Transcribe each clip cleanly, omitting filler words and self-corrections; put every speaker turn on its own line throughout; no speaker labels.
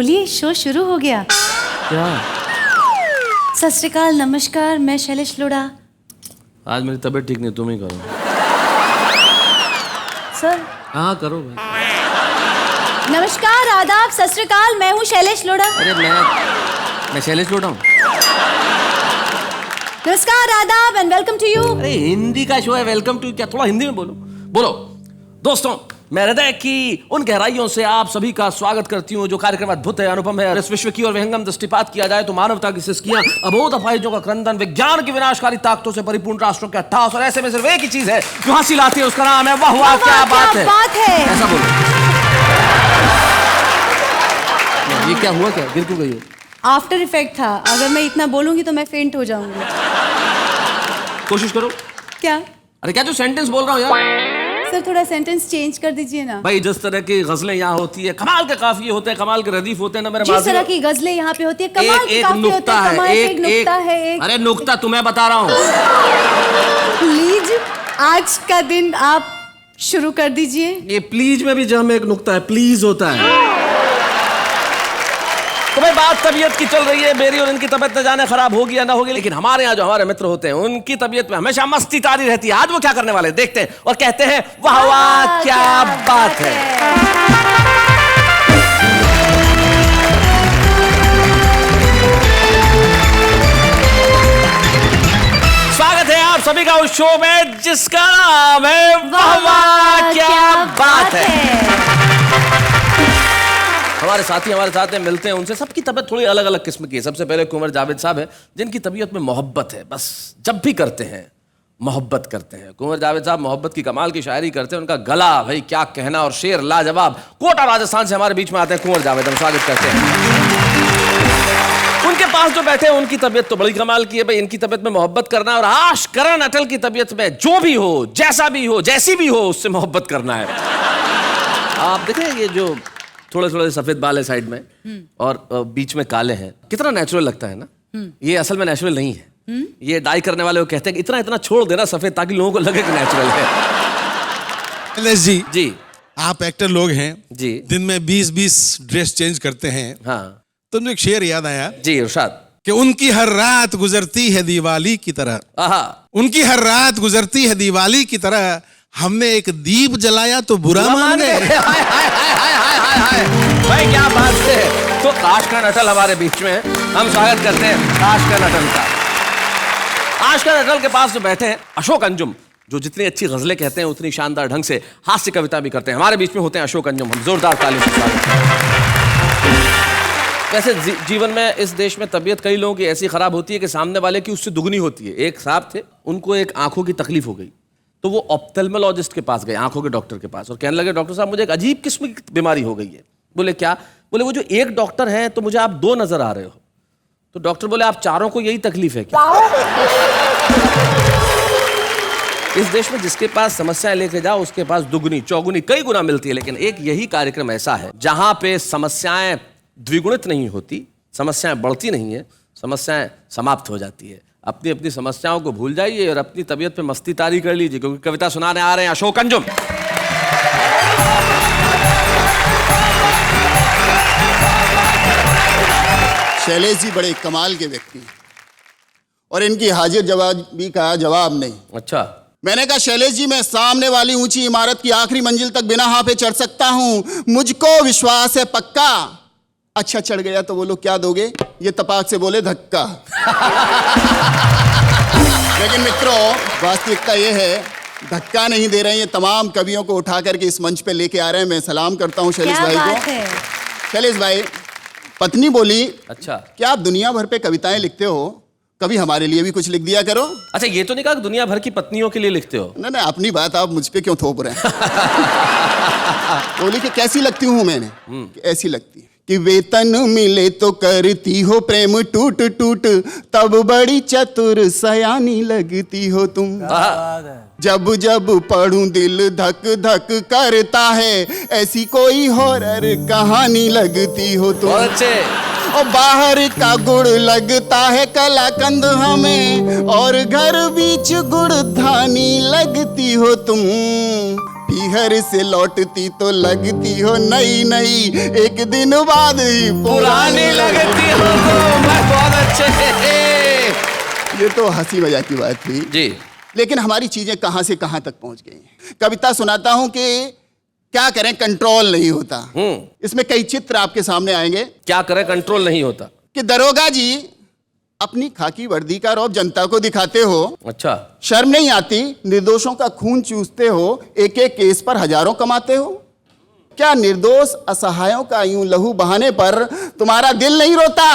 बोलिए, शो शुरू हो गया।
क्या?
सत श्री अकाल, नमस्कार, मैं शैलेश लोढ़ा।
आज मेरी तबीयत ठीक नहीं, तुम ही करो।
सर।
हाँ करो भाई।
नमस्कार, आदाब, सत श्री अकाल, मैं हूँ शैलेश लोढ़ा।
अरे मैं शैलेश लोढ़ा हूँ।
नमस्कार, आदाब एंड वेलकम टू यू।
अरे हिंदी का शो है, वेलकम टू क्या? थोड़ा हिंदी में बोलो। बोलो। दोस्तों, मैं हृदय की उन गहराइयों से आप सभी का स्वागत करती हूँ। जो कार्यक्रम अद्भुत है, अनुपम है, इस विश्व की और विहंगम दृष्टिपात किया जाए तो मानवता की सिसकियां, अबोध अपाहिजों का क्रंदन, विज्ञान की विनाशकारी ताकतों से परिपूर्ण राष्ट्रों के अट्ठास, और ऐसे में सिर्फ एक ही चीज है जो हंसी लाती है, उसका नाम है वाह वाह क्या बात है। ऐसा बोलो। ये क्या हुआ? क्या गिर क्यों गई हो?
आफ्टर इफेक्ट था। अगर मैं इतना बोलूंगी तो मैं फेंट हो जाऊंगी।
कोशिश करो।
क्या?
अरे क्या जो सेंटेंस बोल रहा हूँ यार।
सर थोड़ा सेंटेंस चेंज कर दीजिए ना।
भाई जिस तरह की गजलें यहाँ होती है, कमाल के काफिए होते हैं, कमाल के रदीफ होते हैं ना मेरे।
जिस तरह की गजलें यहाँ पे होती है, कमाल के काफिए होते हैं, कमाल के एक नुक्ता है।
अरे नुक्ता तुम्हें बता रहा हूँ।
प्लीज आज का दिन आप शुरू कर दीजिए।
ये प्लीज में भी जहाँ में एक नुक्ता है, प्लीज होता है। तो भाई बात तबीयत की चल रही है, मेरी और इनकी तबीयत न जाने खराब होगी या ना होगी, लेकिन हमारे यहाँ जो हमारे मित्र होते हैं उनकी तबीयत में हमेशा मस्ती तारी रहती है। आज वो क्या करने वाले देखते हैं और कहते हैं वाह वाह क्या बात है। स्वागत है आप सभी का उस शो में जिसका नाम है वाह वाह क्या बात है। हमारे साथी हमारे साथ हैं, मिलते हैं उनसे। सबकी तबीयत थोड़ी अलग अलग किस्म की है। सबसे पहले कुंवर जावेद साहब है, जिनकी तबीयत में मोहब्बत है। बस जब भी करते हैं मोहब्बत करते हैं। कुंवर जावेद साहब मोहब्बत की कमाल की शायरी करते हैं। उनका गला भाई क्या कहना, और शेर लाजवाब। कोटा राजस्थान से हमारे बीच में आते हैं कुंवर जावेद, हम स्वागत करते हैं। उनके पास जो बैठे हैं उनकी तबीयत तो बड़ी कमाल की है भाई। इनकी तबीयत में मोहब्बत करना, और आज करण अटल की तबीयत में जो भी हो, जैसा भी हो, जैसी भी हो, उससे मोहब्बत करना है। आप देखें ये जो थोड़े थोड़े सफेद बाल है साइड में और बीच में काले हैं, कितना नेचुरल लगता है ना। ये असल में नेचुरल नहीं है। ये डाई करने वाले को कहते हैं कि इतना इतना छोड़ देना सफेद, ताकि लोगों को लगे कि नेचुरल है।
जी आप एक्टर लोग हैं
जी,
दिन में 20-20 ड्रेस चेंज करते हैं।
हाँ
तो मुझे एक शेर याद आया
जी इरशाद,
कि उनकी हर रात गुजरती है दिवाली की तरह।
आहा,
उनकी हर रात गुजरती है दिवाली की तरह। हमने एक दीप जलाया तो बुरा मान गए।
भाई क्या बात है। तो आशकरण अटल हमारे बीच में है, हम स्वागत करते हैं आशकरण अटल का। आशकरण अटल के पास जो बैठे हैं अशोक अंजुम, जो जितनी अच्छी गजलें कहते हैं उतनी शानदार ढंग से हास्य कविता भी करते हैं। हमारे बीच में होते हैं अशोक अंजुम, हम जोरदार तालियों से स्वागत करते हैं। वैसे जीवन में इस देश में तबीयत कई लोगों की ऐसी खराब होती है कि सामने वाले की उससे दुगनी होती है। एक साहब थे, उनको एक आंखों की तकलीफ हो गई, तो वो ऑप्थेल्मोलॉजिस्ट के पास गए, आंखों के डॉक्टर के पास, और कहने लगे डॉक्टर साहब मुझे एक अजीब किस्म की बीमारी हो गई है। बोले क्या? बोले वो जो एक डॉक्टर है तो मुझे आप दो नजर आ रहे हो। तो डॉक्टर बोले आप चारों को यही तकलीफ है क्या? इस देश में जिसके पास समस्याएं लेके जाओ उसके पास दुगनी चौगुनी कई गुना मिलती है, लेकिन एक यही कार्यक्रम ऐसा है जहां पे समस्याएं द्विगुणित नहीं होती, समस्याएं बढ़ती नहीं है, समस्याएं समाप्त हो जाती है। अपनी अपनी समस्याओं को भूल जाइए और अपनी तबीयत पे मस्ती तारी कर लीजिए, क्योंकि कविता सुनाने आ रहे हैं अशोक अंजुम।
शैलेश जी बड़े कमाल के व्यक्ति हैं और इनकी हाजिर जवाबी का जवाब नहीं।
अच्छा,
मैंने कहा शैलेश जी मैं सामने वाली ऊंची इमारत की आखिरी मंजिल तक बिना हाफे चढ़ सकता हूं, मुझको विश्वास है पक्का। अच्छा चढ़ गया तो बोलो क्या दोगे? ये तपाक से बोले धक्का। लेकिन मित्रों वास्तविकता ये है धक्का नहीं दे रहे हैं, ये तमाम कवियों को उठा करके इस मंच पे लेके आ रहे हैं। मैं सलाम करता हूं शैलेश भाई को। शैलेश भाई, पत्नी बोली
अच्छा
क्या आप दुनिया भर पे कविताएं लिखते हो, कभी हमारे लिए भी कुछ लिख दिया करो।
अच्छा, ये तो नहीं कहा कि दुनिया भर की पत्नियों के लिए लिखते हो।
नहीं नहीं, अपनी बात आप मुझ पे क्यों थोप रहे हैं? बोली कि कैसी लगती हूं मैंने? ऐसी लगती कि वेतन मिले तो करती हो प्रेम टूट टूट, तब बड़ी चतुर सयानी लगती हो तुम। जब जब पढ़ूं दिल धक धक करता है, ऐसी कोई हॉरर कहानी लगती हो तुम।
अच्छे
और बाहर का गुड़ लगता है कलाकंद हमें, और घर बीच गुड़ धानी लगती हो तुम। पीहर से लौटती तो लगती हो नई नई, एक दिन बाद ही
पुरानी लगती हो तो मैं बहुत अच्छे।
ये तो हंसी मजाक की बात थी
जी।
लेकिन हमारी चीजें कहां से कहां तक पहुंच गई। कविता सुनाता हूं कि क्या करें, कंट्रोल नहीं होता। इसमें कई चित्र आपके सामने आएंगे।
क्या करें, कंट्रोल नहीं होता।
कि दरोगा जी अपनी खाकी वर्दी का रौब जनता को दिखाते हो।
अच्छा।
शर्म नहीं आती, निर्दोषों का खून चूसते हो, एक एक केस पर हजारों कमाते हो। क्या निर्दोष असहायों का यूं लहू बहाने पर तुम्हारा दिल नहीं रोता?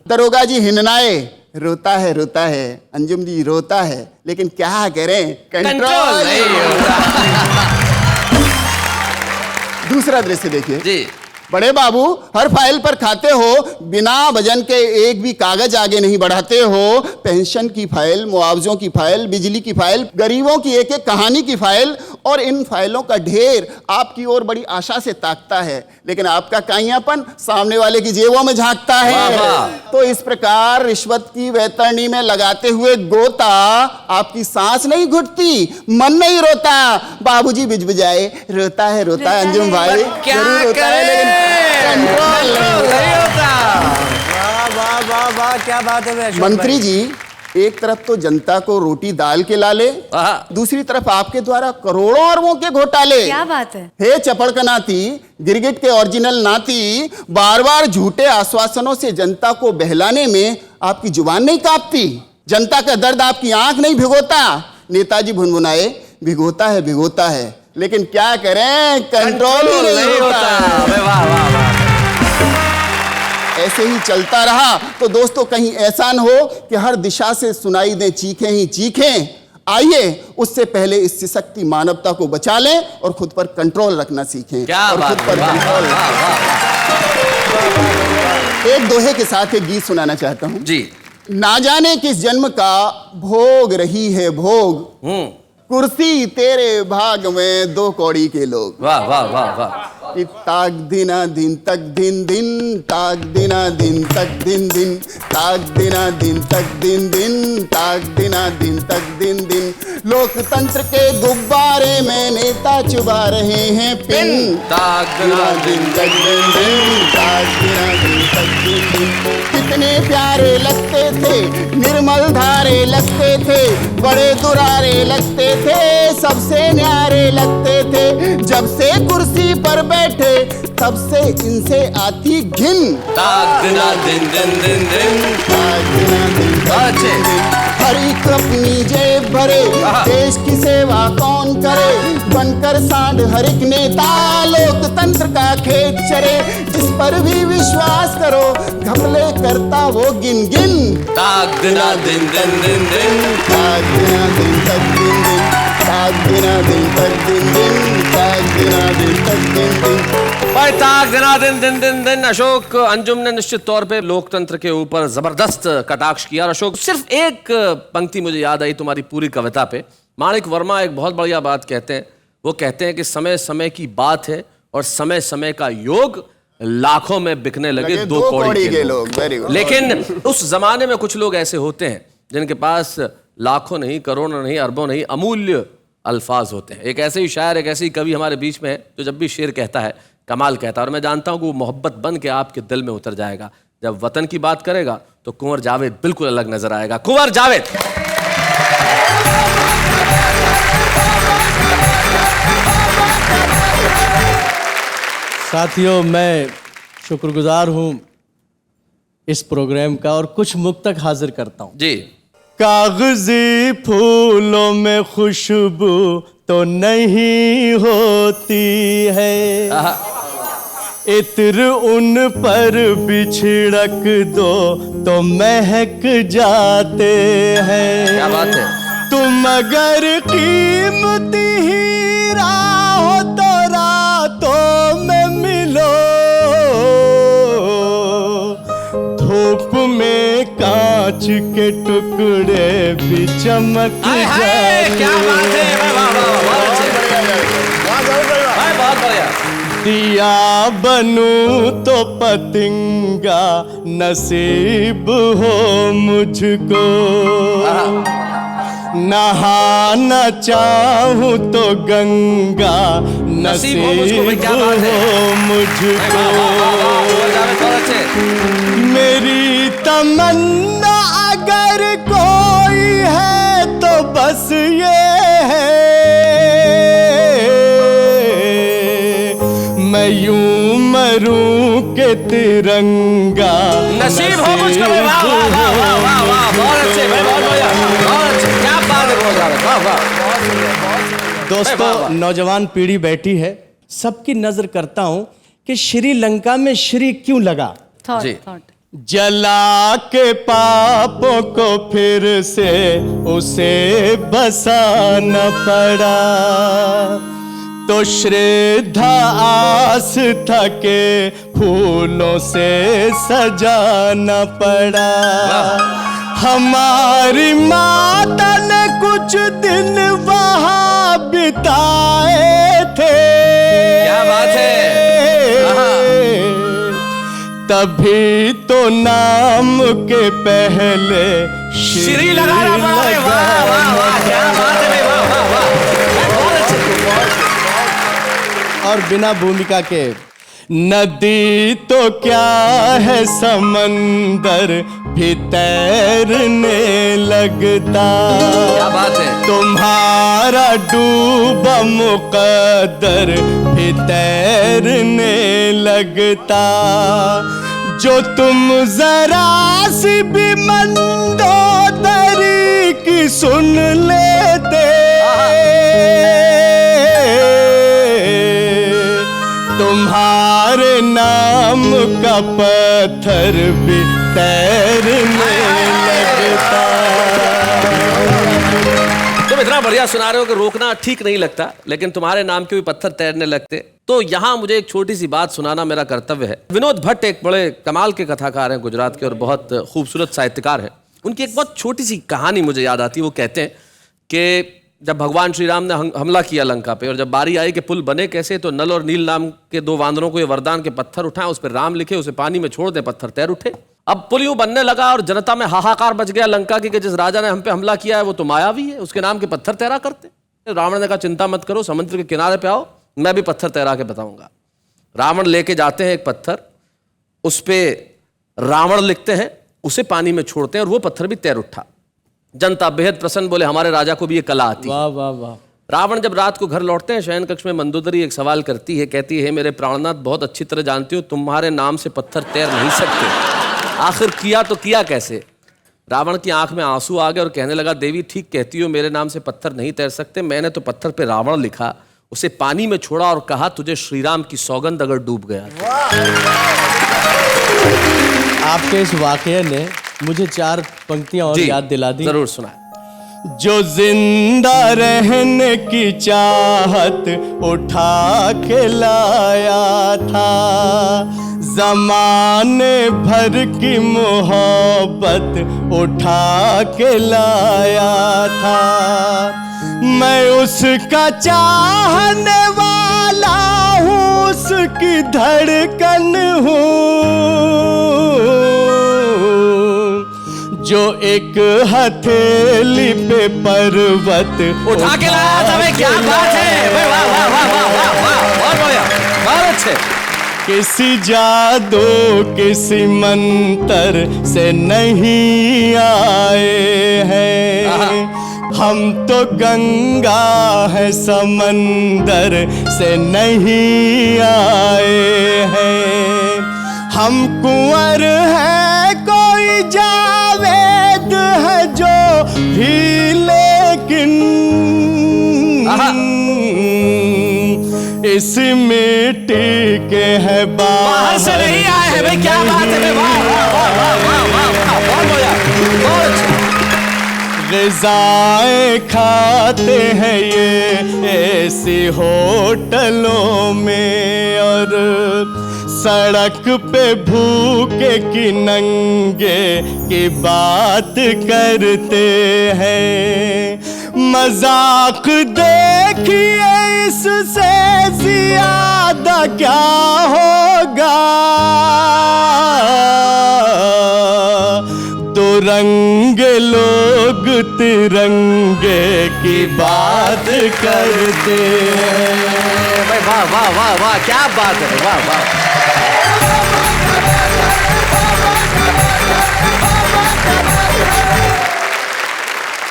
दरोगा जी हिननाए, रोता है अंजुम जी रोता है, लेकिन क्या करें, कंट्रोल नहीं होता। दूसरा दृश्य देखिए
जी।
बड़े बाबू हर फाइल पर खाते हो, बिना वजन के एक भी कागज आगे नहीं बढ़ाते हो। पेंशन की फाइल, मुआवजों की फाइल, बिजली की फाइल, गरीबों की एक एक कहानी की फाइल, और इन फाइलों का ढेर आपकी ओर बड़ी आशा से ताकता है, लेकिन आपका काइयापन सामने वाले की जेबों में झांकता है। तो इस प्रकार रिश्वत की वैतरणी में लगाते हुए गोता आपकी सांस नहीं घुटती, मन नहीं रोता। बाबूजी बिजबिजाए, रोता है अंजुम भाई, जरूर रोता है, लेकिन कंट्रोल नहीं होता।
वाह क्या बात है अशोक
मंत्री
भाई।
जी, एक तरफ तो जनता को रोटी दाल के लाले, दूसरी तरफ आपके द्वारा करोड़ों अरबों के घोटाले।
क्या बात है।
हे चपड़कनाती, गिरगिट के ओरिजिनल नाती, बार बार झूठे आश्वासनों से जनता को बहलाने में आपकी जुबान नहीं कांपती। जनता का दर्द आपकी आंख नहीं भिगोता। नेताजी भुनभुनाए, भिगोता है, लेकिन क्या करें, कंट्रोल ही नहीं होता। ऐसे ही चलता रहा तो दोस्तों कहीं ऐसा न हो कि हर दिशा से सुनाई दे चीखें ही चीखें। आइए उससे पहले इस सशक्ति मानवता को बचा लें और खुद पर कंट्रोल रखना सीखें।
क्या
और
बात
खुद पर कंट्रोल। एक दोहे के साथ एक गीत सुनाना चाहता हूं
जी।
ना जाने किस जन्म का भोग रही है भोग, कुर्सी तेरे भाग में 2 कौड़ी के लोग।
वाह वाह वाह वाह।
कि ताक दिना दिन तक दिन दिन, ताक दिना दिन तक दिन दिन, ताक दिना दिन तक दिन दिन, ताक दिना दिन तक दिन दिन। लोकतंत्र के गुब्बारे में नेता चुबा रहे हैं पिन,
ताक दिना दिन
तक दिन दिन, ताक दिना दिन तक दिन दिन। कितने प्यारे लगते थे, निर्मल धारे लगते थे, बड़े दुरारे लगते थे, सबसे न्यारे लगते थे। जब से कुर्सी पर बैठे तब से इनसे आती घिन।
ताक दिना दिन दिन दिन दिन,
ताक दिना दिन तक दिन दिन। हर एक अपनी जेब भरे, देश की सेवा कौन करे, बनकर सांड हर एक नेता लोकतंत्र का खेत चरे। जिस पर भी विश्वास करो घपले करता वो गिन गिन।
ताक दिना दिन दिन दिन दिन,
ताक दिना दिन तक दिन दिन, ताक दिना दिन तक दिन दिन, ताक दिना दिन तक दिन दिन।
भाई ताक दिना दिन दिन दिन दिन। अशोक अंजुम ने निश्चित तौर पे लोकतंत्र के ऊपर जबरदस्त कटाक्ष किया। अशोक सिर्फ एक पंक्ति मुझे याद आई तुम्हारी पूरी कविता पे। माणिक वर्मा एक बहुत बढ़िया बात कहते हैं। वो कहते हैं कि समय समय की बात है और समय समय का योग, लाखों में बिकने लगे 2 कौड़ी के लोग। लेकिन उस जमाने में कुछ लोग ऐसे होते हैं जिनके पास लाखों नहीं, करोड़ों नहीं, अरबों नहीं, अमूल्य अल्फाज होते हैं। एक ऐसे ही शायर, एक ऐसे ही कवि हमारे बीच में है जो जब भी शेर कहता है कमाल कहता है। और मैं जानता हूं कि वो मोहब्बत बन के आपके दिल में उतर जाएगा। जब वतन की बात करेगा तो कुंवर जावेद बिल्कुल अलग नजर आएगा। कुंवर जावेद।
साथियों, मैं शुक्रगुजार हूं इस प्रोग्राम का और कुछ मुक्तक हाजिर करता हूं
जी।
कागजी फूलों में खुशबू तो नहीं होती है, इत्र उन पर बिछड़क दो तो महक जाते हैं।
क्या बात है।
तुम अगर कीमती हीरा हो तो रातों में मिलो, धूप में कांच के टुकड़े भी चमक जाते।
क्या बात है। बहुत बढ़िया।
दिया बनूं तो पतंगा नसीब हो मुझको, नहाना चाहूं तो गंगा
नसीब हो मुझको, भाई क्या बात है।
हो मुझको। मेरी तमन्ना अगर कोई है तो बस ये है, मैं यूं मरूं के तिरंगा
नसीब हो मुझको। वाह वाह वाह वाह वाह वाह, बहुत अच्छे भाई, बहुत बढ़िया, बहुत अच्छे, क्या बात है, बहुत ज्यादा, वाह वाह।
दोस्तों, नौजवान पीढ़ी बैठी है, सबकी नजर करता हूं कि श्रीलंका में श्री क्यों लगा।
जी।
जला के पापों को फिर से उसे बसाना पड़ा, तो श्रद्धा आस्था के फूलों से सजाना पड़ा। हमारी माता ने कुछ दिन वहां बिताए थे।
क्या बात है।
तभी तो नाम के पहले
श्री लगाना पड़ा। वाह वाह वाह, क्या बात है भाई, वाह वाह वाह, बहुत अच्छे।
और बिना भूमिका के, नदी तो क्या है समंदर भी तैरने लगता।
क्या बात है।
तुम्हारा डूबा मुकद्दर भी तैरने लगता। जो तुम जरा सी भी मंदोदरी की सुन लेते, तुम्हारे नाम का पत्थर भी तैरने लगता।
तुम इतना बढ़िया सुना रहे हो कि रोकना ठीक नहीं लगता, लेकिन तुम्हारे नाम के भी पत्थर तैरने लगते। तो यहाँ मुझे एक छोटी सी बात सुनाना मेरा कर्तव्य है। विनोद भट्ट एक बड़े कमाल के कथाकार हैं गुजरात के, और बहुत खूबसूरत साहित्यकार हैं। उनकी एक बहुत छोटी सी कहानी मुझे याद आती है। वो कहते हैं कि जब भगवान श्री राम ने हमला किया लंका पे, और जब बारी आई कि पुल बने कैसे, तो नल और नील नाम के दो वानरों को ये वरदान के पत्थर उठाएं, उस पर राम लिखे, उसे पानी में छोड़ दे, पत्थर तैर उठे। अब पुल यूं बनने लगा और जनता में हाहाकार मच गया लंका की कि जिस राजा ने हम पे हमला किया है वो तो मायावी है, उसके नाम के पत्थर तैरा करते। रावण ने कहा चिंता मत करो, समुद्र के किनारे पे आओ, मैं भी पत्थर तैरा के बताऊंगा। रावण लेके जाते हैं एक पत्थर, उस पर रावण लिखते हैं, उसे पानी में छोड़ते हैं और वो पत्थर भी तैर उठा। जनता बेहद प्रसन्न, बोले हमारे राजा को भी ये कला आती है।
वाह वाह वाह।
रावण जब रात को घर लौटते हैं, शयन कक्ष में मंदोदरी एक सवाल करती है, कहती है मेरे प्राणनाथ, बहुत अच्छी तरह जानती हो तुम्हारे नाम से पत्थर तैर नहीं सकते, आखिर किया तो किया कैसे। रावण की आंख में आंसू आ गए और कहने लगा देवी ठीक कहती हो, मेरे नाम से पत्थर नहीं तैर सकते, मैंने तो पत्थर पे रावण लिखा, उसे पानी में छोड़ा और कहा तुझे श्रीराम की सौगंध अगर डूब गया।
आपके इस वाकये ने मुझे 4 पंक्तियां और याद दिला दी।
जरूर सुनाए।
जो जिंदा रहने की चाहत उठा के लाया था, जमाने भर की मोहब्बत उठा के लाया था, मैं उसका चाहने वाला हूँ, उसकी धड़कन हूँ, जो एक हथेली पे पर्वत
उठा के लाया था। भाई क्या बात है, वाह वाह वाह वाह वाह वाह, बहुत बढ़िया, बहुत अच्छे।
किसी जादू किसी मंत्र से नहीं आए हैं, हम तो गंगा है समंदर से नहीं आए हैं, हम कुंवर हैं कोई जावेद है जो भी, लेकिन इस मिट्टी के है
बाहर से नहीं आए हैं। भाई क्या बात है, वाह वाह वाह वाह वाह वाह, बहुत बढ़िया, बहुत अच्छा।
ग़िज़ाएं खाते हैं ये ऐसी होटलों में, और सड़क पे भूखे की नंगे की बात करते हैं, मजाक देखिए इससे ज्यादा क्या होगा, 2 रंग लोग तिरंगे की बात करते हैं।
भाई वाह वाह वाह वाह, क्या बात है, वाह वाह।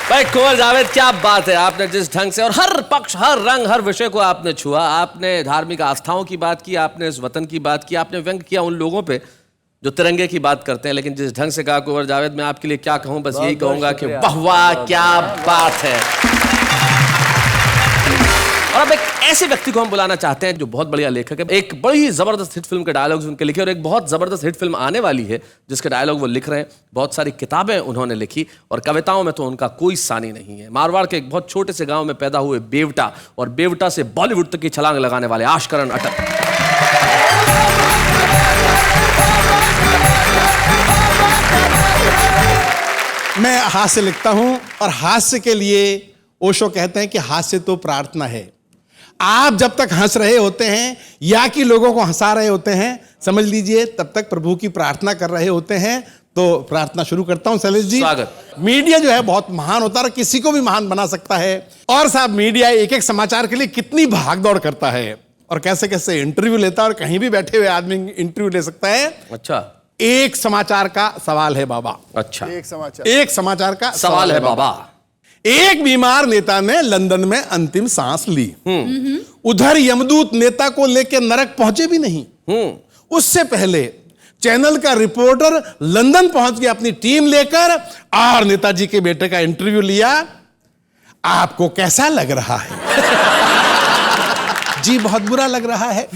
भाई कुंवर जावेद, क्या बात है, आपने जिस ढंग से और हर पक्ष, हर रंग, हर विषय को आपने छुआ। आपने धार्मिक आस्थाओं की बात की, आपने इस वतन की बात की, आपने व्यंग किया उन लोगों पे जो तिरंगे की बात करते हैं। लेकिन जिस ढंग से कहा कुंवर जावेद, मैं आपके लिए क्या कहूं, बस यही कहूंगा कि वाह वाह, क्या बात है। और अब एक ऐसे व्यक्ति को हम बुलाना चाहते हैं जो बहुत बढ़िया लेखक है, एक बड़ी जबरदस्त हिट फिल्म के डायलॉग्स उनके लिखे, और एक बहुत जबरदस्त हिट फिल्म आने वाली है जिसके डायलॉग वो लिख रहे हैं। बहुत सारी किताबें उन्होंने लिखी और कविताओं में तो उनका कोई सानी नहीं है। मारवाड़ के एक बहुत छोटे से गांव में पैदा हुए बेवटा, और बेवटा से बॉलीवुड तक की छलांग लगाने वाले आशकरण अटल।
मैं हास्य लिखता हूं, और हास्य के लिए ओशो कहते हैं कि हास्य तो प्रार्थना है। आप जब तक हंस रहे होते हैं या कि लोगों को हंसा रहे होते हैं, समझ लीजिए तब तक प्रभु की प्रार्थना कर रहे होते हैं। तो प्रार्थना शुरू करता हूं शैलेश जी।
स्वागत।
मीडिया जो है बहुत महान होता है और किसी को भी महान बना सकता है। और साहब, मीडिया एक एक समाचार के लिए कितनी भागदौड़ करता है और कैसे कैसे इंटरव्यू लेता है, और कहीं भी बैठे हुए आदमी इंटरव्यू ले सकता है।
अच्छा,
एक समाचार का सवाल है बाबा।
अच्छा,
एक समाचार का
सवाल है बाबा।
एक बीमार नेता ने लंदन में अंतिम सांस ली। उधर यमदूत नेता को लेकर नरक पहुंचे भी नहीं। उससे पहले चैनल का रिपोर्टर लंदन पहुंच गया अपनी टीम लेकर, और नेताजी के बेटे का इंटरव्यू लिया। आपको कैसा लग रहा है? जी बहुत बुरा लग रहा है।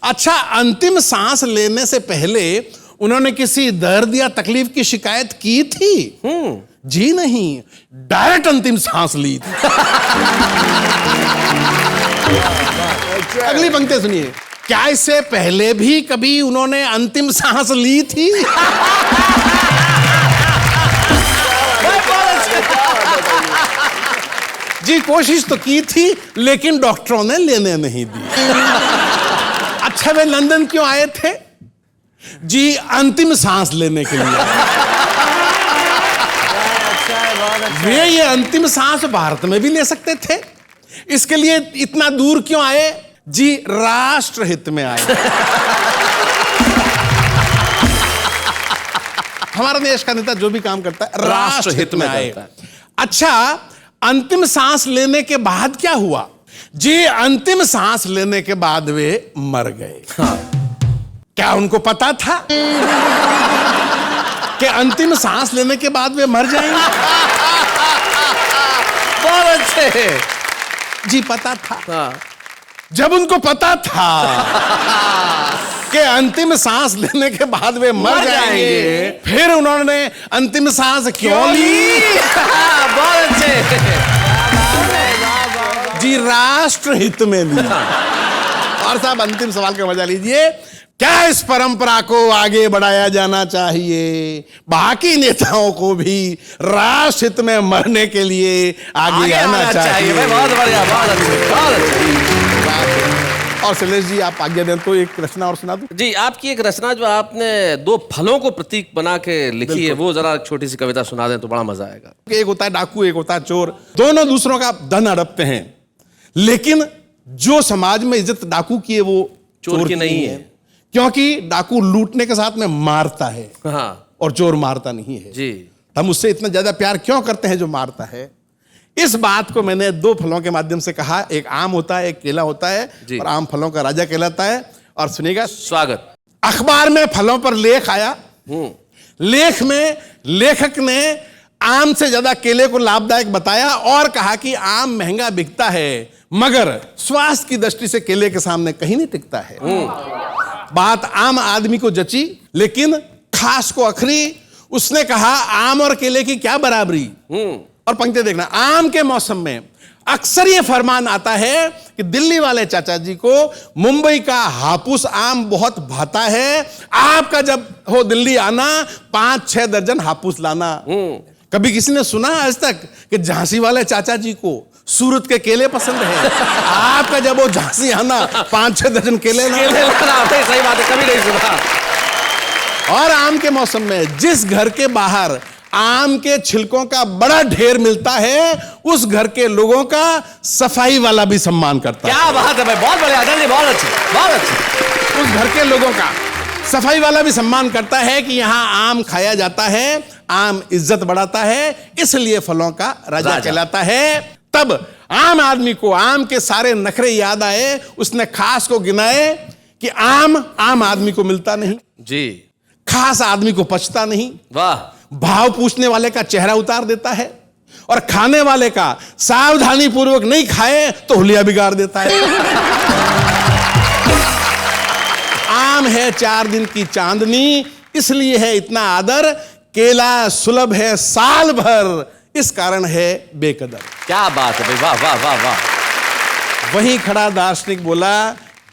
अच्छा, अंतिम सांस लेने से पहले उन्होंने किसी दर्द या तकलीफ की शिकायत की थी? जी नहीं, डायरेक्ट अंतिम सांस ली थी। अगली पंक्ति सुनिए। क्या इससे पहले भी कभी उन्होंने अंतिम सांस ली थी? जी कोशिश तो की थी, लेकिन डॉक्टरों ने लेने नहीं दी। अच्छा, वे लंदन क्यों आए थे? जी अंतिम सांस लेने के लिए। वे ये अंतिम सांस भारत में भी ले सकते थे, इसके लिए इतना दूर क्यों आए? जी राष्ट्र हित में आए। हमारा देश का नेता जो भी काम करता है राष्ट्र हित में आए। अच्छा, अंतिम सांस लेने के बाद क्या हुआ? जी अंतिम सांस लेने के बाद वे मर गए। हाँ। क्या उनको पता था कि अंतिम सांस लेने के बाद वे मर जाएंगे?
बहुत अच्छे।
जी पता था।
हाँ।
जब उनको पता था कि अंतिम सांस लेने के बाद वे मर जाएंगे, फिर उन्होंने अंतिम सांस क्यों ली?
बहुत अच्छे।
जी राष्ट्र हित में ली। और साहब, अंतिम सवाल का मजा लीजिए। क्या इस परंपरा को आगे बढ़ाया जाना चाहिए? बाकी नेताओं को भी राष्ट्र हित में मरने के लिए आगे आना चाहिए।
बहुत बढ़िया, बहुत अच्छे।
और शैलेश जी, आप आज्ञा दें तो एक रचना और सुना दूं?
जी, आपकी एक रचना जो आपने दो फलों को प्रतीक बना के लिखी है, वो जरा छोटी सी कविता सुना दें तो बड़ा मजा आएगा।
एक होता है डाकू, एक होता है चोर। दोनों दूसरों का धन हड़पते हैं, लेकिन जो समाज में इज्जत डाकू की है वो
चोर की नहीं है।
क्योंकि डाकू लूटने के साथ में मारता है,
हाँ,
और चोर मारता नहीं है।
जी,
हम उससे इतना ज्यादा प्यार क्यों करते हैं जो मारता है? इस बात को मैंने दो फलों के माध्यम से कहा। एक आम होता है, एक केला होता है, और आम फलों का राजा कहलाता है। और सुनिएगा।
स्वागत।
अखबार में फलों पर लेख आया। लेख में लेखक ने आम से ज्यादा केले को लाभदायक बताया और कहा कि आम महंगा बिकता है, मगर स्वास्थ्य की दृष्टि से केले के सामने कहीं नहीं टिकता है। बात आम आदमी को जची, लेकिन खास को अखरी। उसने कहा, आम और केले की क्या बराबरी? और पंक्ति देखना। आम के मौसम में अक्सर ये फरमान आता है कि दिल्ली वाले चाचा जी को मुंबई का हापुस आम बहुत भाता है, आपका जब हो दिल्ली आना 5-6 दर्जन हापुस लाना। कभी किसी ने सुना आज तक कि झांसी वाले चाचा जी को सूरत के केले पसंद है? आपका जब वो झांसी आना 5-6 दर्जन केले लाना।
सही बात है, कभी नहीं सुना।
और आम के मौसम में जिस घर के बाहर आम के छिलकों का बड़ा ढेर मिलता है, उस घर के लोगों का सफाई वाला भी सम्मान करता है।
क्या बात है भाई, बहुत बढ़िया अटल जी, बहुत अच्छे, बहुत अच्छे।
उस घर के लोगों का सफाई वाला भी सम्मान करता है कि यहां आम खाया जाता है, आम इज्जत बढ़ाता है, इसलिए फलों का राजा कहलाता है। तब आम आदमी को आम के सारे नखरे याद आए, उसने खास को गिनाए कि आम आदमी को मिलता नहीं
जी,
खास आदमी को पचता नहीं,
वाह,
भाव पूछने वाले का चेहरा उतार देता है, और खाने वाले का सावधानी पूर्वक नहीं खाए तो हुलिया बिगाड़ देता है। आम है 4 दिन की चांदनी, इसलिए है इतना आदर। केला सुलभ है साल भर, इस कारण है बेकदर।
क्या बात है भाई, वाह वाह वाह वाह।
वहीं खड़ा दार्शनिक बोला,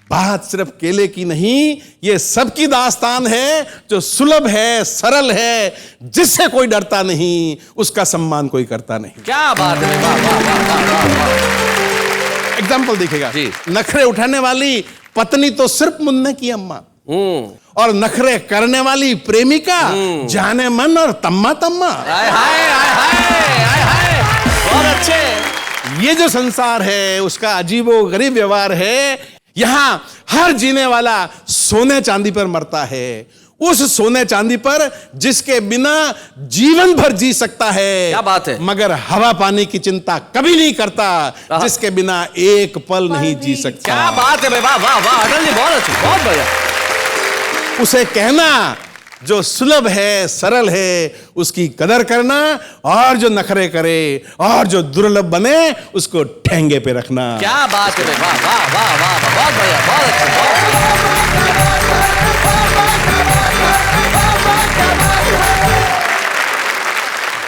बात सिर्फ केले की नहीं, ये सबकी दास्तान है। जो सुलभ है, सरल है, जिससे कोई डरता नहीं, उसका सम्मान कोई करता नहीं।
क्या बात है, वाह वाह वाह वाह वाह।
एग्जाम्पल देखिएगा
जी।
नखरे उठाने वाली पत्नी तो सिर्फ मुन्ने की अम्मा, और नखरे करने वाली प्रेमिका जाने मन और तम्मा तम्मा।
हाय हाय हाय हाय हाय हाय, बहुत अच्छे।
ये जो संसार है उसका अजीबो गरीब व्यवहार है। यहां हर जीने वाला सोने चांदी पर मरता है, उस सोने चांदी पर जिसके बिना जीवन भर जी सकता है।
क्या बात है।
मगर हवा पानी की चिंता कभी नहीं करता, जिसके बिना एक पल नहीं जी सकता।
क्या बात है भाई, वाह वाह वाह अटल जी, बहुत अच्छे, बहुत बढ़िया।
उसे कहना जो सुलभ है, सरल है, उसकी कदर करना, और जो नखरे करे और जो दुर्लभ बने उसको ठेंगे पे रखना।
क्या बात है भाई, वाह वाह वाह वाह, बहुत बढ़िया, बहुत अच्छे, बहुत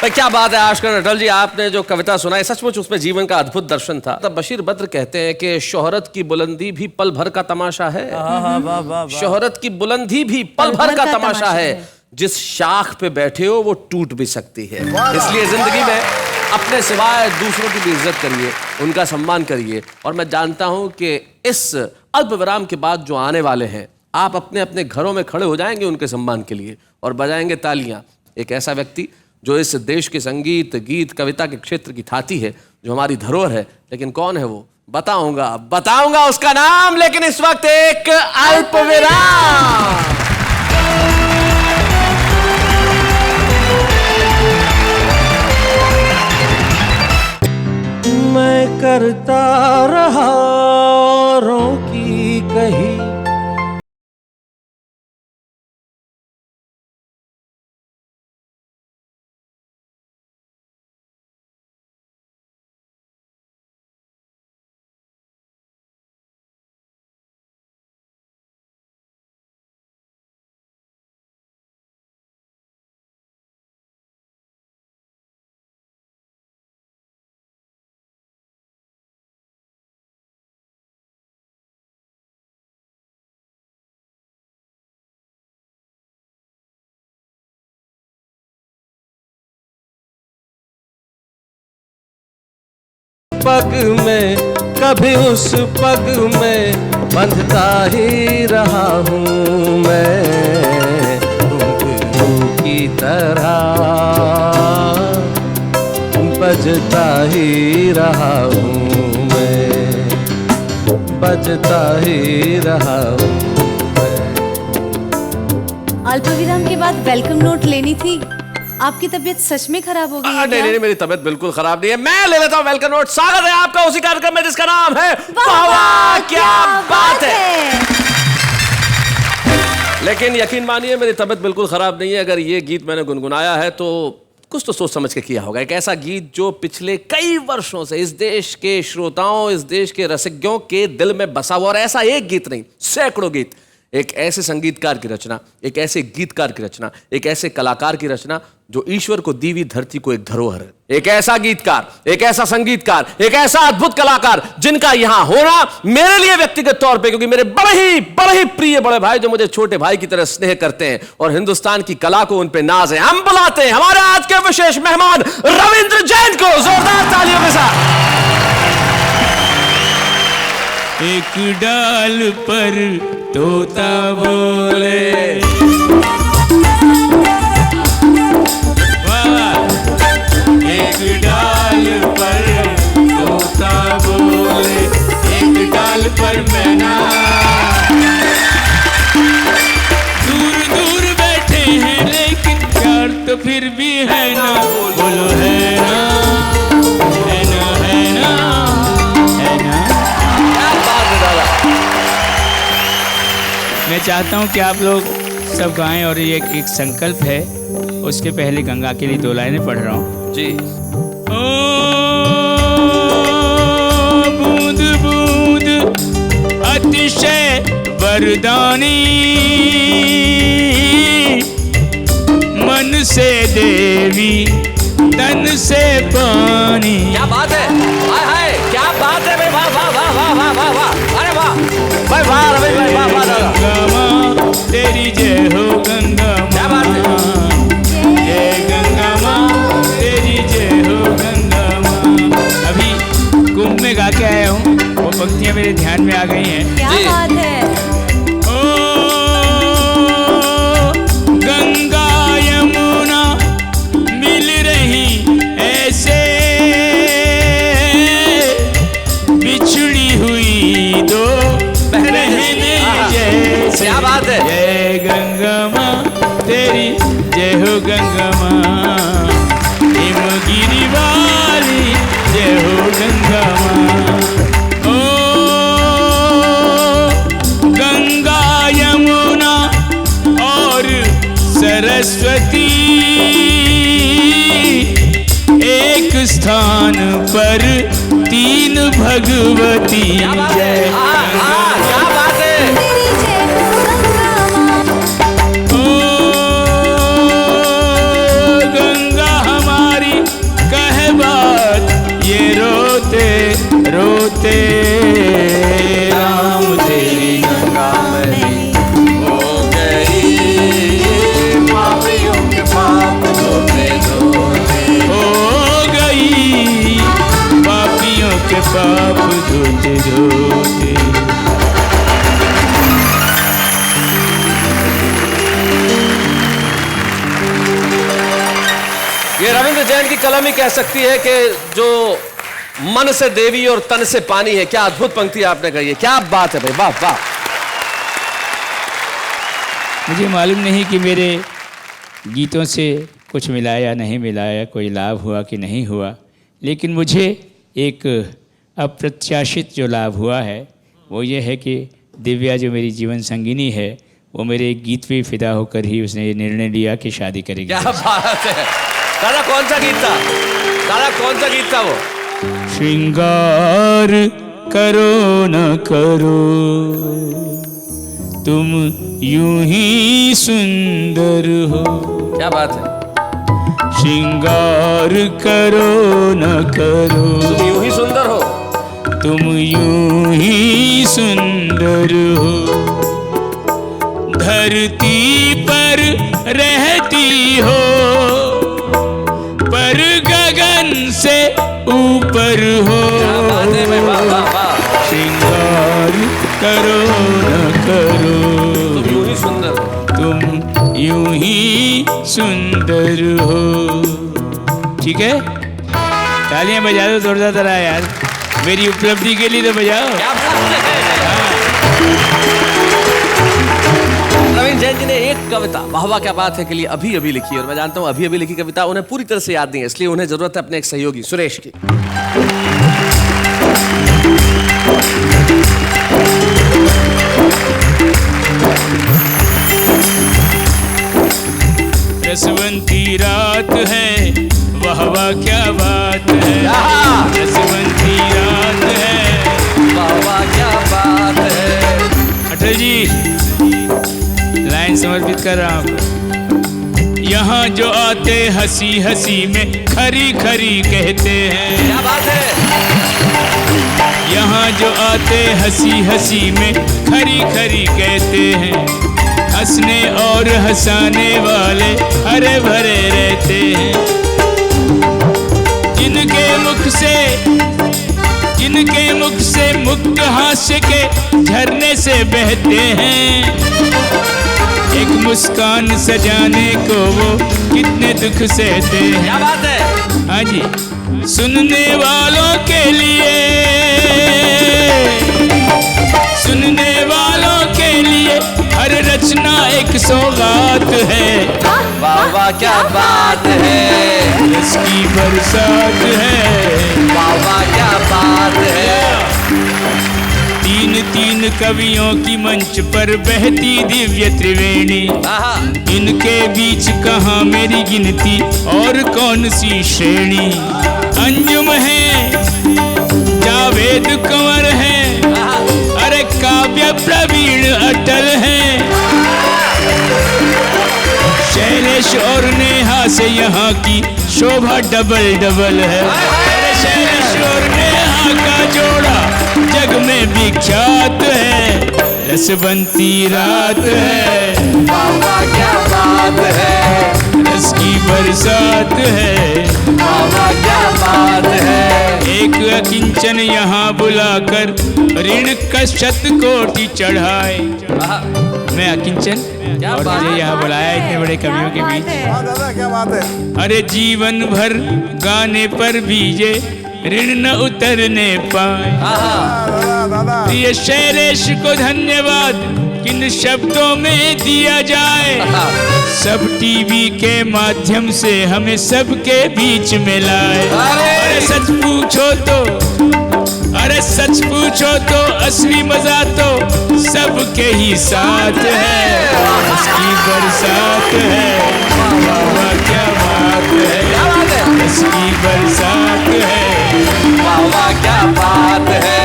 भाई, क्या बात है। आशकर अटल जी, आपने जो कविता सुनाई सचमुच उसमें जीवन का अद्भुत दर्शन था। तब बशीर बद्र कहते हैं कि शोहरत की बुलंदी भी पल भर का तमाशा है। शोहरत की बुलंदी भी पल भर का तमाशा है, जिस शाख पे बैठे हो वो टूट भी सकती है। इसलिए जिंदगी में अपने सिवाय दूसरों की भी इज्जत करिए, उनका सम्मान करिए। और मैं जानता हूं कि इस अल्प विराम के बाद जो आने वाले हैं, आप अपने अपने घरों में खड़े हो जाएंगे उनके सम्मान के लिए और बजाएंगे तालियां। एक ऐसा व्यक्ति जो इस देश के संगीत, गीत, कविता के क्षेत्र की थाती है, जो हमारी धरोहर है, लेकिन कौन है वो बताऊंगा उसका नाम, लेकिन इस वक्त एक अल्प विराम।
मैं करता रहा औरों की कही, पग में कभी उस पग में बंधता ही रहा हूँ मैं, घुंघरू की तरह बजता ही रहा हूँ मैं, बजता ही रहा हूँ मैं।
अल्प विराम के बाद वेलकम नोट लेनी थी। आपकी तबीयत सच में खराब हो गई है?
नहीं, मेरी तबीयत बिल्कुल खराब नहीं है। मैं ले लेता हूं वेलकम नोट। स्वागत है आपका उसी कार्यक्रम में जिसका नाम है वाह वाह क्या बात है। लेकिन यकीन मानिए मेरी तबीयत बिल्कुल खराब नहीं है। अगर ये गीत मैंने गुनगुनाया है तो कुछ तो सोच समझ के किया होगा। एक ऐसा गीत जो पिछले कई वर्षों से इस देश के श्रोताओं, इस देश के रसिज्ञों के दिल में बसा हुआ, और ऐसा एक गीत नहीं, सैकड़ों गीत। एक ऐसे संगीतकार की रचना, एक ऐसे गीतकार की रचना, एक ऐसे कलाकार की रचना जो ईश्वर को दी हुई धरती को एक धरोहर है। एक ऐसा गीतकार, एक ऐसा संगीतकार, एक ऐसा अद्भुत कलाकार जिनका यहां होना मेरे लिए व्यक्तिगत तौर पे, क्योंकि मेरे बड़े ही प्रिय बड़े भाई जो मुझे छोटे भाई की तरह स्नेह करते हैं और हिंदुस्तान की कला को उन पे नाज है, हम बुलाते हैं हमारे आज के विशेष मेहमान रविंद्र जैन को जोरदार तालियों के साथ।
एक डाल पर तोता बोले वाह है ना, बोलो है ना, है ना, है ना, है ना।
क्या बात है दादा।
मैं चाहता हूँ कि आप लोग सब गाएं और ये एक संकल्प है। उसके पहले गंगा के लिए 2 लाइनें पढ़ रहा हूँ।
जी
ओ बूंद बूंद अतिशय वरदानी, मन से देवी तन से पानी।
क्या बात है, हाय हाय क्या बात है भाई, वाह वाह वाह वाह वाह वाह वाह, अरे वाह भाई, वाह रवि भाई, वाह वाह दादा।
गंगा माँ तेरी जय हो, गंगा
क्या बात है।
माँ जय गंगा माँ तेरी जय हो, गंगा माँ। अभी कुंभ में गा के आया हूँ, वो पंक्तियाँ मेरे ध्यान में आ गई हैं।
क्या
जी।
बात है।
ओ गंगा यमुना मिल रही ऐसे, बिछड़ी हुई 2 बहनें जैसे।
क्या बात है।
जय गंगा माँ तेरी जय हो, गंगा माँ हिमगिरी वाली जय हो, गंगा माँ। ओ गंगा यमुना और सरस्वती एक स्थान पर 3 भगवती।
क्या बात है, हाँ हाँ क्या बात है।
तेरी जय हो गंगा माँ।
ओ गंगा हमारी कहे बात, ये रोते रोते राम तेरी गंगा
मैली हो गई, पापियों के पाप धोते धोते।
हो गई, पापियों के पाप धोते धोते।
ये रविंद्र जैन की कलम ही कह सकती है कि जो मन से देवी और तन से पानी है। क्या अद्भुत पंक्ति आपने कही है, क्या बात है भाई, वाह वाह।
मुझे मालूम नहीं कि मेरे गीतों से कुछ मिला या नहीं मिलाया, कोई लाभ हुआ कि नहीं हुआ, लेकिन मुझे एक अप्रत्याशित जो लाभ हुआ है वो ये है कि दिव्या जो मेरी जीवन संगिनी है, वो मेरे एक गीत पे फिदा होकर ही उसने ये निर्णय लिया कि शादी करेगी।
क्या बात है दादा। कौन सा गीत था दादा, कौन सा गीत था वो?
श्रृंगार करो न करो तुम यूं ही सुंदर हो।
क्या बात है।
श्रृंगार करो न करो
तुम यूं ही सुंदर हो,
तुम यूं ही सुंदर हो। धरती पर रहती हो पर गगन से ऊपर हो।
क्या बात है भाई, वाह वाह वाह।
श्रृंगार करो न करो
तुम यूं ही सुंदर हो।
तुम यूं ही सुंदर हो। ठीक है, तालियां बजा दो जोरदार तरह यार, मेरी उपलब्धि के लिए तो बजाओ।
क्या बात है। रविंद्र जैन जी ने एक कविता वाह वाह क्या बात है के लिए अभी अभी लिखी, और मैं जानता हूं अभी अभी लिखी कविता उन्हें पूरी तरह से याद नहीं है, इसलिए उन्हें जरूरत है अपने एक सहयोगी सुरेश की।
रसवंती रात है, वाह वाह क्या बात है। रसवंती रात है,
वाह वाह क्या बात है।
अटल जी लाइन समर्पित कर रहा हूँ। यहाँ जो आते हंसी हंसी में खरी खरी कहते हैं।
क्या बात है।
यहाँ जो आते हंसी हंसी में खरी खरी कहते हैं। हंसने और हंसाने वाले हरे भरे रहते हैं। जिनके मुख से मुक्त हास्य के झरने से बहते हैं। एक मुस्कान सजाने को वो कितने दुख सहते हैं।
क्या बात है।
हाँ जी, सुनने वालों के लिए हर रचना एक एक सौगात है।
वाह वाह क्या बात है,
रस की बरसात है।
वाह वाह क्या बात है।
तीन तीन कवियों की मंच पर बहती दिव्य त्रिवेणी,
आहा,
इनके बीच कहाँ मेरी गिनती और कौन सी श्रेणी। अंजुम है, जावेद कंवर है, अरे काव्य प्रवीण अटल है। शैलेश और नेहा से यहाँ की शोभा डबल डबल है। अरे शैलेश और नेहा का जोड़ा जग में विख्यात है। रसवंती रात है,
वाह वाह क्या बात है,
रस की बरसात है।
वाह वाह क्या बात है।
एक अकिंचन यहाँ बुलाकर ऋण का शतकोटि चढ़ाए। मैं अकिंचन और मुझे यहाँ बुलाया इतने बड़े कवियों के बीच।
दादा क्या बात है।
अरे जीवन भर गाने पर बीजे ऋण न उतरने पाए। प्रिय शैलेश को धन्यवाद किन शब्दों में दिया जाए। सब टीवी के माध्यम से हमें सबके बीच में लाए। अरे सच पूछो तो, अरे सच पूछो तो असली मजा तो सबके ही साथ है। उसकी बरसात है, वाह वाह क्या बात है, उसकी बरसात है,
वाह वाह क्या बात है।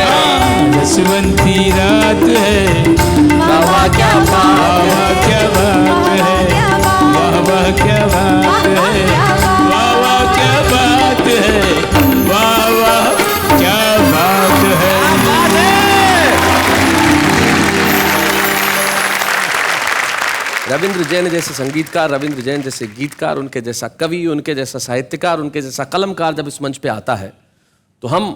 रसवंती रात है,
वाह वाह क्या बात
वाह वाह क्या बात है, वाह वाह क्या बात है, वाह वाह क्या बात है, वाह वाह क्या बात है।
रविंद्र जैन जैसे संगीतकार, रविंद्र जैन जैसे गीतकार, उनके जैसा कवि, उनके जैसा साहित्यकार, उनके जैसा कलमकार जब इस मंच पे आता है तो हम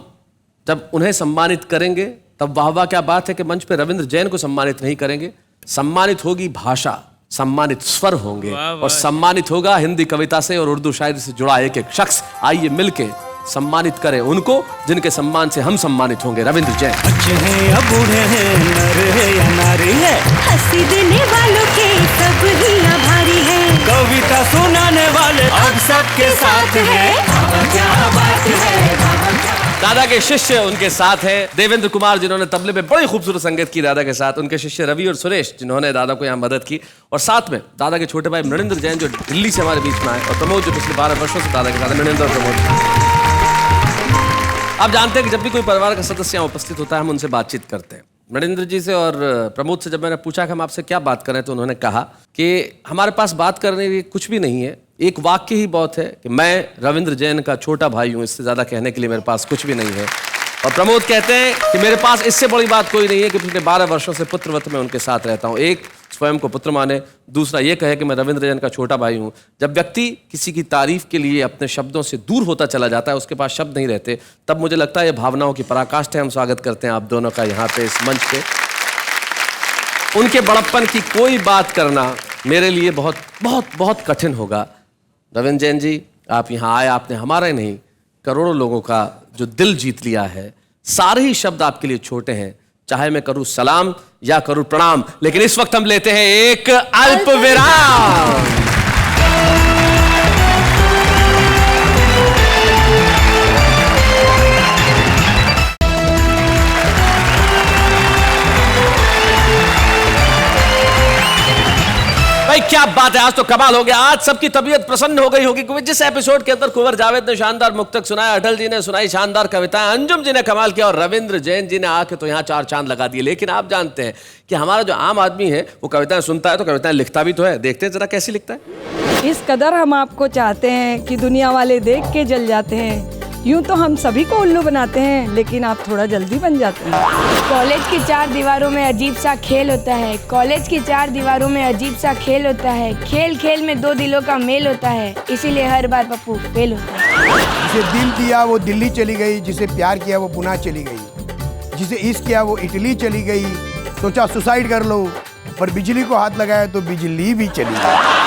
जब उन्हें सम्मानित करेंगे तब वाह वाह क्या बात है कि मंच पे रविंद्र जैन को सम्मानित नहीं करेंगे। सम्मानित होगी भाषा, सम्मानित स्वर होंगे और सम्मानित होगा हिंदी कविता से और उर्दू शायरी से जुड़ा एक एक शख्स। आइए मिलके सम्मानित करें उनको जिनके सम्मान से हम सम्मानित होंगे। रविंद्र जैन।
बच्चे हैं या बूढ़े हैं, नर है या नारी है,
हंसी देने वालों के सब ही आभारी है।
कविता सुनाने वाले अब सबके साथ है।
क्या बात है।
दादा के शिष्य उनके साथ हैं देवेंद्र कुमार जिन्होंने तबले पे बड़ी खूबसूरत संगीत की दादा के साथ, उनके शिष्य रवि और सुरेश जिन्होंने दादा को यहाँ मदद की, और साथ में दादा के छोटे भाई मृणेंद्र जैन जो दिल्ली से हमारे बीच में आए, और प्रमोद जो पिछले 12 वर्षों से दादा के साथ। मृणेंद्र और प्रमोद, आप जानते हैं कि जब भी कोई परिवार का सदस्य यहाँ उपस्थित होता है हम उनसे बातचीत करते हैं। मृणेंद्र जी से और प्रमोद से जब मैंने पूछा कि हम आपसे क्या बात करें तो उन्होंने कहा कि हमारे पास बात करने की कुछ भी नहीं है, एक वाक्य ही बहुत है कि मैं रविंद्र जैन का छोटा भाई हूँ, इससे ज़्यादा कहने के लिए मेरे पास कुछ भी नहीं है। और प्रमोद कहते हैं कि मेरे पास इससे बड़ी बात कोई नहीं है कि पिछले 12 वर्षों से पुत्रवत में उनके साथ रहता हूँ। एक, स्वयं को पुत्र माने, दूसरा ये कहे कि मैं रविंद्र जैन का छोटा भाई हूँ। जब व्यक्ति किसी की तारीफ के लिए अपने शब्दों से दूर होता चला जाता है, उसके पास शब्द नहीं रहते, तब मुझे लगता है ये भावनाओं की पराकाष्ठा है। हम स्वागत करते हैं आप दोनों का यहाँ पे इस मंच पे। उनके बड़प्पन की कोई बात करना मेरे लिए बहुत बहुत बहुत कठिन होगा। रविंद्र जैन जी, आप यहाँ आए, आपने हमारा ही नहीं करोड़ों लोगों का जो दिल जीत लिया है। सारे ही शब्द आपके लिए छोटे हैं, चाहे मैं करूं सलाम या करूं प्रणाम, लेकिन इस वक्त हम लेते हैं एक अल्प विराम। भाई क्या बात है, आज तो कमाल हो गया। आज सबकी तबीयत प्रसन्न हो गई होगी क्योंकि जिस एपिसोड के अंदर कुंवर जावेद ने शानदार मुक्तक सुनाया, अटल जी ने सुनाई शानदार कविताएं, अंजुम जी ने कमाल किया और रविंद्र जैन जी ने आके तो यहाँ 4 चांद लगा दिए। लेकिन आप जानते हैं कि हमारा जो आम आदमी है वो कविताएं सुनता है तो कविताएं लिखता भी तो है। देखते हैं जरा कैसी लिखता है।
इस कदर हम आपको चाहते हैं कि दुनिया वाले देख के जल जाते हैं। यूं तो हम सभी को उल्लू बनाते हैं, लेकिन आप थोड़ा जल्दी बन जाते हैं।
कॉलेज की 4 दीवारों में अजीब सा खेल होता है। कॉलेज की 4 दीवारों में अजीब सा खेल होता है। खेल खेल में 2 दिलों का मेल होता है, इसीलिए हर बार पप्पू फेल होता है।
जिसे दिल दिया वो दिल्ली चली गई, जिसे प्यार किया वो पुणे चली गई, जिसे इश्क किया वो इटली चली गई। सोचा सुसाइड कर लो, पर बिजली को हाथ लगाया तो बिजली भी चली गई।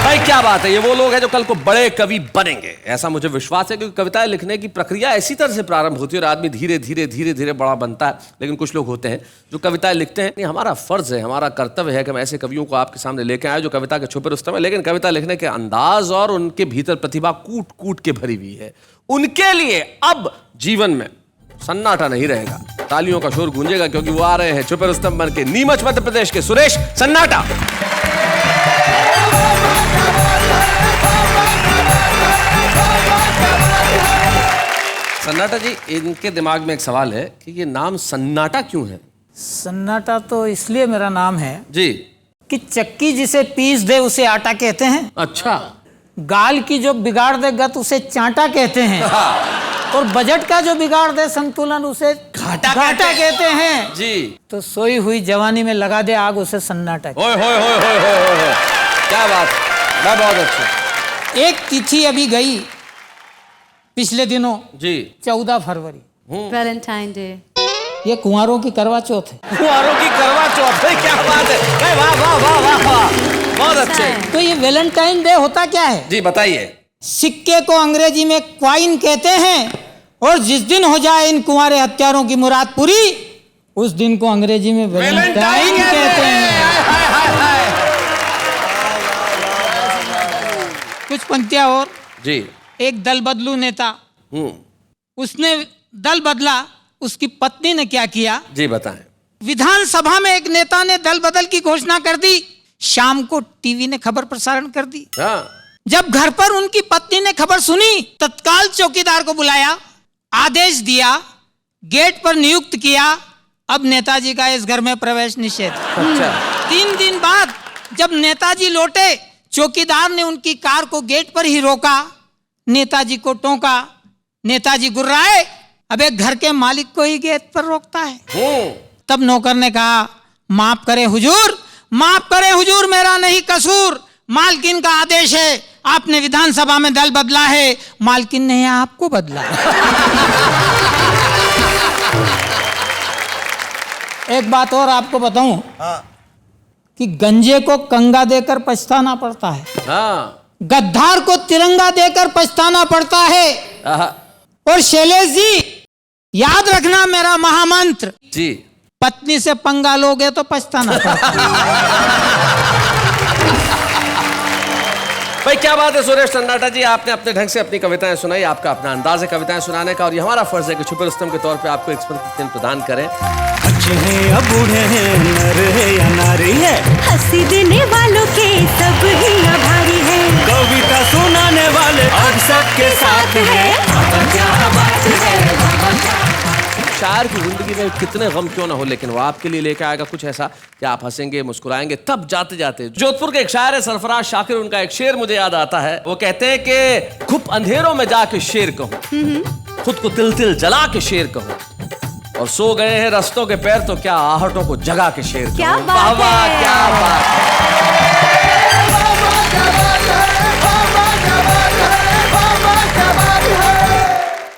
भाई भाई क्या बात है, ये वो लोग हैं जो कल को बड़े कवि बनेंगे, ऐसा मुझे विश्वास है। क्योंकि कविताएं लिखने की प्रक्रिया ऐसी तरह से प्रारंभ होती है और आदमी धीरे धीरे धीरे धीरे बड़ा बनता है। लेकिन कुछ लोग होते हैं जो कविताएं लिखते हैं, नहीं, हमारा फर्ज है, हमारा कर्तव्य है कि हम ऐसे कवियों को आपके सामने लेके आए जो कविता के छुपे रुस्तम है, लेकिन कविता लिखने के अंदाज और उनके भीतर प्रतिभा कूट कूट के भरी हुई है। उनके लिए अब जीवन में सन्नाटा नहीं रहेगा, तालियों का शोर गूंजेगा, क्योंकि वो आ रहे हैं छुपे रुस्तम बन के, नीमच मध्य प्रदेश के सुरेश सन्नाटा। सन्नाटा जी, इनके दिमाग में एक सवाल है कि ये नाम सन्नाटा क्यों है?
सन्नाटा तो इसलिए मेरा नाम है
जी
कि चक्की जिसे पीस दे उसे आटा कहते हैं।
अच्छा।
गाल की जो बिगाड़ दे गत उसे चांटा कहते हैं। और बजट का जो बिगाड़ दे संतुलन उसे घाटा कहते हैं
जी।
तो सोई हुई जवानी में लगा दे आग उसे सन्नाटा।
ओए होए होए होए होए होए, क्या बात है, बहुत अच्छा।
एक तिथि अभी गई पिछले दिनों
जी,
14 फरवरी,
वैलेंटाइन डे।
ये कुंवारों की करवा चौथ है।
कुंवारों की करवा चौथ है, क्या बात है, वाह वाह वाह वाह वाह, बहुत अच्छे।
तो ये वैलेंटाइन डे होता क्या है?
जी बताइए।
सिक्के को अंग्रेजी में क्वाइन कहते हैं और जिस दिन हो जाए इन कुंवारे हत्यारों की मुराद पूरी, उस दिन को अंग्रेजी में वैलेंटाइन कहते हैं। कुछ पंक्तियां और
जी।
एक दल बदलू नेता, उसने दल बदला, उसकी पत्नी ने क्या किया?
जी बताएं।
विधानसभा में एक नेता ने दल बदल की घोषणा कर दी, शाम को टीवी ने खबर प्रसारण कर दी।
हाँ।
जब घर पर उनकी पत्नी ने खबर सुनी, तत्काल चौकीदार को बुलाया, आदेश दिया, गेट पर नियुक्त किया, अब नेताजी का इस घर में प्रवेश निषेध।
अच्छा।
3 दिन बाद जब नेताजी लौटे, चौकीदार ने उनकी कार को गेट पर ही रोका, नेताजी को टोका, नेताजी गुर्राए, अब एक घर के मालिक को ही गेट पर रोकता है। तब नौकर ने कहा, माफ करे हुजूर, माफ करे हुजूर, मेरा नहीं कसूर, मालकिन का आदेश है, आपने विधानसभा में दल बदला है, मालकिन ने आपको बदला। एक बात और आपको बताऊं कि गंजे को कंगा देकर पछताना पड़ता है, गद्दार को तिरंगा देकर पछताना पड़ता है। और शैलेश जी, याद रखना मेरा महामंत्र
जी,
पत्नी से पंगा लोगे तो पछताना पड़ता।
भाई क्या बात है सुरेश सन्नाटा जी, आपने अपने ढंग से अपनी कविताएं सुनाई, आपका अपना अंदाज है कविताएं सुनाने का, और ये हमारा फर्ज है कि छुपे रुस्तम के तौर पे आपको एक स्मृति प्रदान करें।
बच्चे हैं या बूढ़े हैं, नर है या नारी है,
हंसी देने वालों के सब ही आभारी है,
कविता सुनाने वाले अब सबके साथ है। क्या बात है।
शायर की जिंदगी में कितने गम क्यों ना हो, लेकिन वो आपके लिए लेके आएगा कुछ ऐसा कि आप हंसेंगे, मुस्कुराएंगे। तब जाते जाते जोधपुर के एक शायर है सरफराज शाकिर, उनका एक शेर मुझे याद आता है। वो कहते हैं कि खूब अंधेरों में जाके शेर कहूं, खुद को तिल तिल जला के शेर कहूं, और सो गए हैं रस्तों के पैर तो क्या आहटों को जगा के शेर कहूं।
क्या बात है।
क्या बात है।